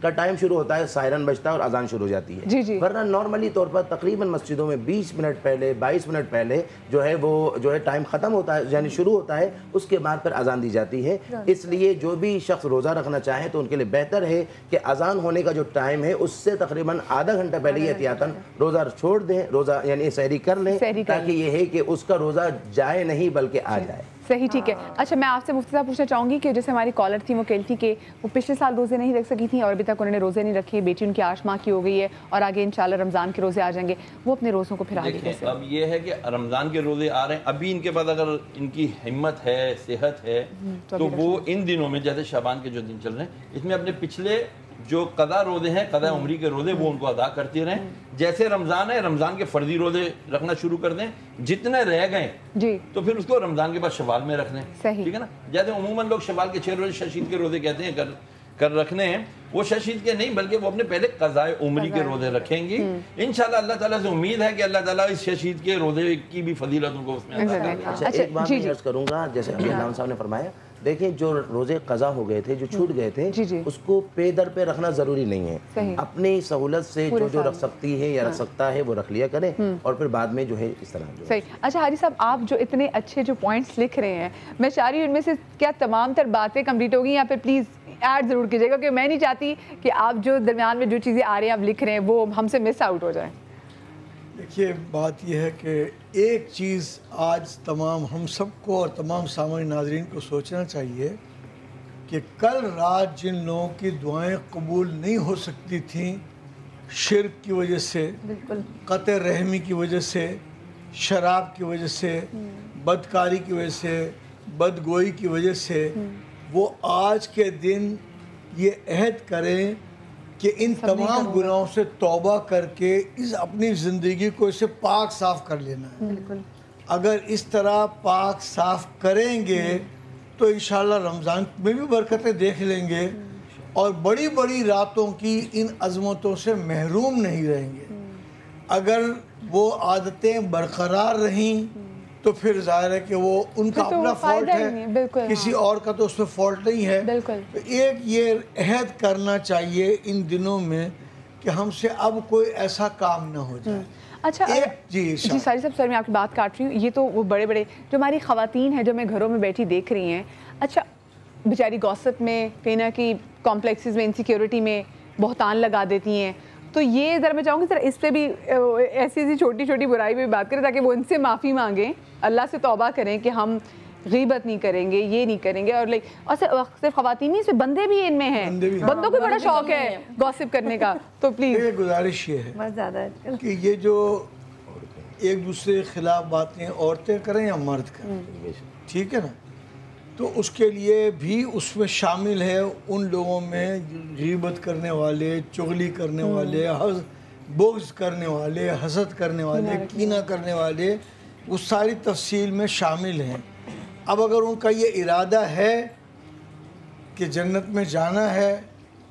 کا ٹائم شروع ہوتا ہے سائرن بجتا ہے اور اذان شروع ہو جاتی ہے، ورنہ نارملی طور پر تقریباً مسجدوں میں 20 منٹ پہلے 22 منٹ پہلے جو ہے وہ جو ہے ٹائم ختم ہوتا ہے، یعنی شروع ہوتا ہے، اس کے بعد پھر اذان دی جاتی ہے۔ اس لیے جو بھی شخص روزہ رکھنا چاہیں تو ان کے لیے بہتر ہے کہ اذان ہونے کا جو ٹائم ہے اس سے تقریباً آدھا گھنٹہ پہلے یہ احتیاطاً روزہ چھوڑ دیں، روزہ یعنی سحری کر لیں، تاکہ یہ ہے کہ اس کا روزہ جائے نہیں بلکہ آ جائے۔ صحیح، ٹھیک ہے۔ اچھا میں آپ سے مفتی صاحب پوچھنا چاہوں گی کہ جیسے ہماری کالر تھی وہ کہتی کہ وہ پچھلے سال روزے نہیں رکھ سکی تھیں اور ابھی تک انہوں نے روزے نہیں رکھے، بیٹی ان کی 8 ماہ کی ہو گئی ہے اور آگے انشاءاللہ رمضان کے روزے آ جائیں گے، وہ اپنے روزوں کو پھر آگے کیسے؟ اب یہ ہے کہ رمضان کے روزے آ رہے ہیں، ابھی ان کے بعد اگر ان کی ہمت ہے، صحت ہے تو وہ ان دنوں میں جیسے شعبان کے جو دن چل رہے ہیں اس میں اپنے پچھلے جو قضا روزے ہیں، قضا عمری کے روزے، وہ ان کو ادا کرتے رہیں۔ جیسے رمضان ہے، رمضان کے فرضی روزے رکھنا شروع کر دیں، جتنے رہ گئے تو پھر اس کو رمضان کے بعد شوال میں رکھ لیں، ٹھیک ہے نا؟ جیسے عموماً لوگ شوال کے 6 روزے ششید کے روزے کہتے ہیں کر رکھنے ہیں، وہ ششید کے نہیں بلکہ وہ اپنے پہلے قضاء عمری کے روزے رکھیں گی۔ انشاءاللہ اللہ تعالیٰ سے امید ہے کہ اللہ تعالیٰ اس ششید کے روزے کی بھی فضیلت ان کو اس میں عطا کرے گا۔ اچھا ایک بات میں عرض کروں گا، جیسے ابھی علامہ صاحب نے فرمایا، دیکھیں جو روزے قضا ہو گئے تھے، جو چھوٹ گئے تھے، اس کو پے در پہ رکھنا ضروری نہیں ہے، اپنی سہولت سے جو رکھ سکتی ہے یا رکھ سکتا ہے وہ رکھ لیا کریں اور پھر بعد میں جو ہے اس طرح جو صحیح۔ اچھا حاجی صاحب، آپ جو اتنے اچھے جو پوائنٹس لکھ رہے ہیں، میں چاہ رہی ہوں ان میں سے کیا تمام تر باتیں کمپلیٹ ہوگی یا پھر پلیز ایڈ ضرور کیجیے گا، کہ میں نہیں چاہتی کہ آپ جو درمیان میں جو چیزیں آ رہی ہیں آپ لکھ رہے ہیں وہ ہم سے مس آؤٹ ہو جائیں۔ دیکھیے بات یہ ہے کہ ایک چیز آج تمام ہم سب کو اور تمام سامعین ناظرین کو سوچنا چاہیے کہ کل رات جن لوگوں کی دعائیں قبول نہیں ہو سکتی تھیں شرک کی وجہ سے، قطع رحمی کی وجہ سے، شراب کی وجہ سے، بدکاری کی وجہ سے، بدگوئی کی وجہ سے، وہ آج کے دن یہ عہد کریں کہ ان تمام گناہوں سے توبہ کر کے اپنی زندگی کو اسے پاک صاف کر لینا ہے۔ اگر اس طرح پاک صاف کریں گے تو انشاءاللہ رمضان میں بھی برکتیں دیکھ لیں گے اور بڑی بڑی راتوں کی ان عظمتوں سے محروم نہیں رہیں گے۔ اگر وہ عادتیں برقرار رہیں تو پھر ظاہر ہے کہ وہ ان کا اپنا فالٹ ہے، کسی اور کا تو اس میں فالٹ نہیں ہے۔ ایک یہ عہد کرنا چاہیے ان دنوں میں کہ ہم سے اب کوئی ایسا کام نہ ہو جائے۔ اچھا جی ساری صاحب، سر میں آپ کی بات کاٹ رہی ہوں، یہ تو وہ بڑے بڑے جو ہماری خواتین ہیں جو میں گھروں میں بیٹھی دیکھ رہی ہیں، اچھا بیچاری گوسپ میں کہیں نہ کہیں کمپلیکسز میں انسیکیورٹی میں بہتان لگا دیتی ہیں، تو یہ ذرا میں چاہوں گی ذرا اس پہ بھی ایسی چھوٹی چھوٹی برائی پہ بھی بات کریں تاکہ وہ ان سے معافی مانگیں، اللہ سے توبہ کریں کہ ہم غیبت نہیں کریں گے، یہ نہیں کریں گے، اور اور صرف خواتین نہیں، بندے بھی ان میں ہیں، بندوں کو بڑا شوق ہے گوسپ کرنے کا، تو پلیز گزارش یہ ہے کہ یہ جو ایک دوسرے کے خلاف باتیں عورتیں کریں یا مرد کریں، ٹھیک ہے نا، تو اس کے لیے بھی اس میں شامل ہے ان لوگوں میں غیبت کرنے والے، چغلی کرنے والے، بغض کرنے والے، حسد کرنے والے، کینہ کرنے والے، وہ ساری تفصیل میں شامل ہیں۔ اب اگر ان کا یہ ارادہ ہے کہ جنت میں جانا ہے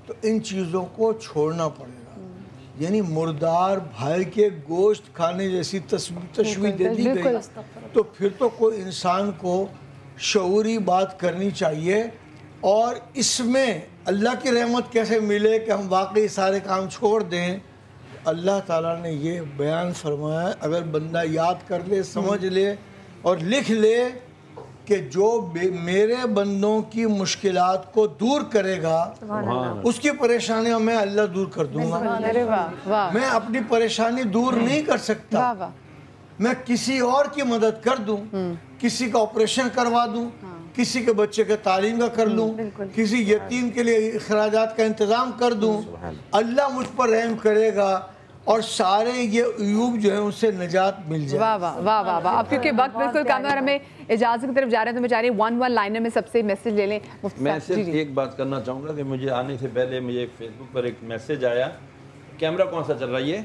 تو ان چیزوں کو چھوڑنا پڑے گا، یعنی مردار بھائی کے گوشت کھانے جیسی تشویح دے دی گئی تو پھر تو کوئی انسان کو شعوری بات کرنی چاہیے، اور اس میں اللہ کی رحمت کیسے ملے کہ ہم واقعی سارے کام چھوڑ دیں۔ اللہ تعالیٰ نے یہ بیان فرمایا، اگر بندہ یاد کر لے، سمجھ لے اور لکھ لے کہ جو میرے بندوں کی مشکلات کو دور کرے گا اس کی پریشانیاں میں اللہ دور کر دوں گا۔ میں اپنی پریشانی دور نہیں کر سکتا، میں کسی اور کی مدد کر دوں، کسی کا آپریشن کروا دوں، کسی کے بچے کے تعلیم کا کر لوں، کسی یتیم کے لیے اخراجات کا انتظام کر دوں، اللہ مجھ پر رحم کرے گا اور سارے یہ عیوب جو ہیں ان سے نجات مل جائے۔ واہ واہ واہ واہ واہ۔ اب کیونکہ وقت بالکل کم ہے اور ہمیں اجازت کی طرف جا رہے ہیں تو میں چاہ رہی ہوں 1 لائنر میں سب سے میسج لے لیں۔ میں صرف ایک بات کرنا چاہوں گا کہ مجھے آنے سے پہلے مجھے فیس بک پر ایک میسج آیا، کیمرہ کون سا چل رہا ہے یہ؟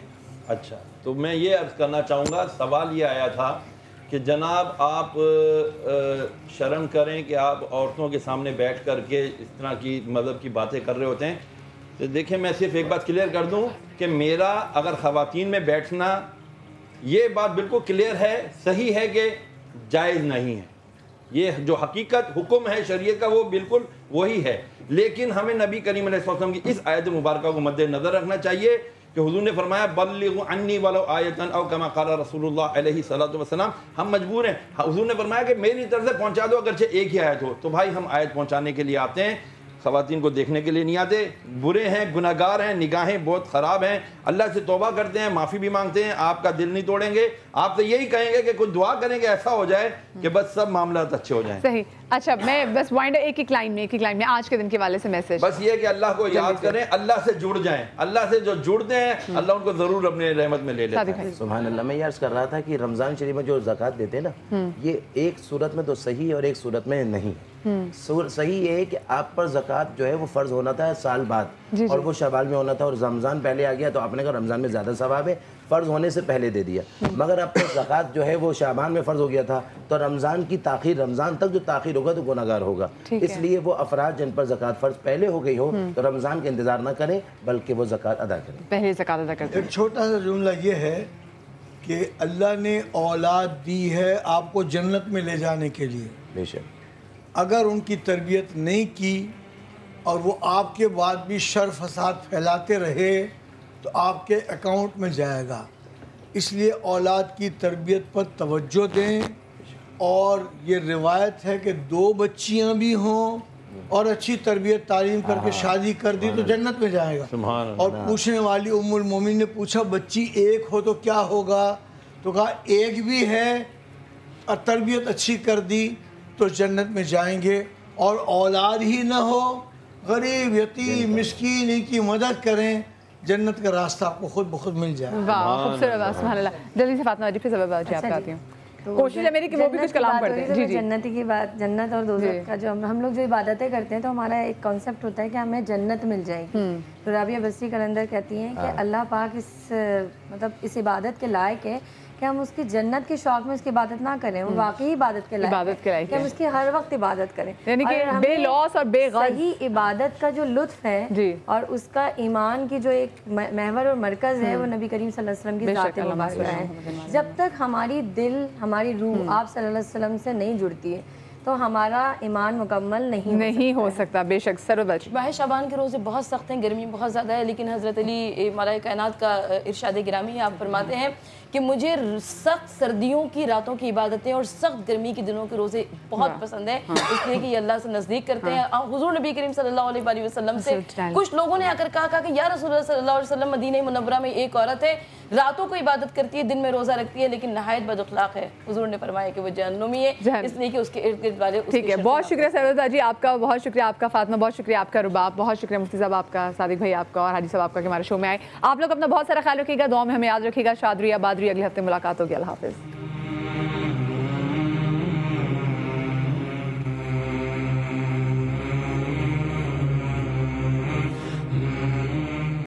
اچھا، تو میں یہ عرض کرنا چاہوں گا، سوال یہ آیا تھا کہ جناب آپ شرم کریں کہ آپ عورتوں کے سامنے بیٹھ کر کے اس طرح کی مذہب کی باتیں کر رہے ہوتے ہیں، تو دیکھیں میں صرف ایک بات کلیئر کر دوں کہ میرا اگر خواتین میں بیٹھنا، یہ بات بالکل کلیئر ہے، صحیح ہے کہ جائز نہیں ہے، یہ جو حقیقت حکم ہے شریعت کا وہ بالکل وہی ہے، لیکن ہمیں نبی کریم علیہ السلام کی اس آیت مبارکہ کو مد نظر رکھنا چاہیے کہ حضور نے فرمایا بلغوا عنی ولو آیتن او کما قال رسول اللہ علیہ الصلوۃ والسلام. ہم مجبور ہیں, حضور نے فرمایا کہ میری طرف سے پہنچا دو اگرچہ ایک ہی آیت ہو. تو بھائی ہم آیت پہنچانے کے لیے آتے ہیں, خواتین کو دیکھنے کے لیے نہیں آتے. برے ہیں, گناہگار ہیں, نگاہیں بہت خراب ہیں, اللہ سے توبہ کرتے ہیں, معافی بھی مانگتے ہیں. آپ کا دل نہیں توڑیں گے, آپ سے یہی کہیں گے کہ کچھ دعا کریں گے ایسا ہو جائے کہ بس سب معاملات اچھے ہو جائیں. صحیح. اچھا میں بس وائنڈر ایک لائن میں آج کے دن کے والے سے میسج بس یہ کہ اللہ کو یاد کریں, اللہ سے جڑ جائیں. اللہ سے جو جڑتے ہیں اللہ ان کو ضرور اپنے رحمت میں لے لیتا ہے. سبحان اللہ. میں یہ عرض کر رہا تھا کہ رمضان شریف میں جو زکوٰۃ دیتے ہیں نا, یہ ایک صورت میں تو صحیح ہے اور ایک صورت میں نہیں. صحیح یہ ہے کہ آپ پر زکوٰۃ جو ہے وہ فرض ہونا تھا سال بعد, اور وہ شوال میں ہونا تھا, اور رمضان پہلے آ گیا تو آپ نے کہا رمضان میں زیادہ ثواب ہے, فرض ہونے سے پہلے دے دیا. مگر اب تو زکوٰۃ جو ہے وہ شعبان میں فرض ہو گیا تھا, تو رمضان کی تاخیر, رمضان تک جو تاخیر ہوگا تو گناہگار ہوگا. اس لیے وہ افراد جن پر زکوٰۃ فرض پہلے ہو گئی ہو تو رمضان کا انتظار نہ کریں بلکہ وہ زکوٰۃ ادا کریں, پہلے زکوٰۃ ادا کریں. ایک چھوٹا سا جملہ یہ ہے کہ اللہ نے اولاد دی ہے آپ کو جنت میں لے جانے کے لیے. بے شک. اگر ان کی تربیت نہیں کی اور وہ آپ کے بعد بھی شر فساد پھیلاتے رہے تو آپ کے اکاؤنٹ میں جائے گا. اس لیے اولاد کی تربیت پر توجہ دیں. اور یہ روایت ہے کہ 2 بچیاں بھی ہوں اور اچھی تربیت تعلیم کر کے شادی کر دی تو جنت میں جائے گا. اور پوچھنے والی ام المومنین نے پوچھا بچی ایک ہو تو کیا ہوگا, تو کہا ایک بھی ہے اور تربیت اچھی کر دی تو جنت میں جائیں گے. اور اولاد ہی نہ ہو, غریب یتیم مسکین ان کی مدد کریں, جنت کا راستہ آپ کو خود بخود مل جائے. واہ خوبصورت بات, سبحان اللہ. جلدی سے فاطمہ جی پھر سبب آپ کا آتی ہوں. کوشش ہے میری کہ وہ بھی کچھ کلام پڑھتے ہیں. جی جنتی کی بات, جنت اور دوزخ کا جو ہم لوگ جو عبادتیں کرتے ہیں تو ہمارا ایک کانسیپٹ ہوتا ہے کہ ہمیں جنت مل جائے گی. تو رابعہ بسری قلندر کہتی ہیں کہ اللہ پاک اس عبادت کے لائق ہے کہ ہم اس کی جنت کے شوق میں اس کی عبادت نہ کریں, وہ واقعی عبادت کے لائق ہے کہ ہم اس کی ہر وقت عبادت کریں, یعنی کہ بے لوث اور بے غرض. صحیح عبادت کا جو لطف ہے اور اس کا ایمان کی جو ایک محور اور مرکز ہے وہ نبی کریم صلی اللہ علیہ وسلم کی ذات مبارکہ ہے. جب تک ہماری دل, ہماری روح آپ صلی اللہ علیہ وسلم سے نہیں جڑتی ہے تو ہمارا ایمان مکمل نہیں ہو سکتا. بے شک. سروج ماہ شعبان کے روزے بہت سخت ہیں, گرمی بہت زیادہ ہے, لیکن حضرت علی مالائے کائنات کا ارشاد گرامی آپ فرماتے ہیں کہ مجھے سخت سردیوں کی راتوں کی عبادتیں اور سخت گرمی کے دنوں کے روزے بہت پسند ہیں, اس لیے کہ یہ اللہ سے نزدیک کرتے ہیں. حضور نبی کریم صلی اللہ علیہ وسلم سے کچھ لوگوں نے آ کر کہا کہ یا رسول اللہ صلی اللہ علیہ وسلم, مدینہ منورہ میں ایک عورت ہے راتوں کو عبادت کرتی ہے, دن میں روزہ رکھتی ہے, لیکن نہایت بد اخلاق ہے. حضور نے فرمایا کہ وہ جہنمی ہے, اس لیے کہ اس کے ارد گرد والے. ٹھیک ہے, بہت شکریہ سروج جی آپ کا, بہت شکریہ آپ کا فاطمہ, بہت شکریہ آپ کا رباب, بہت شکریہ مفتی صاحب آپ کا, صادق بھائی آپ کا, اور حاجی صاحب آپ کا کہ ہمارے شو میں آئے. آپ لوگ اپنا بہت سارا خیال رکھیے گا, دعا میں ہمیں یاد رکھیے گا. شاد رہیے, آباد رہیے, اگلے ہفتے ملاقات ہوگی. اللہ حافظ.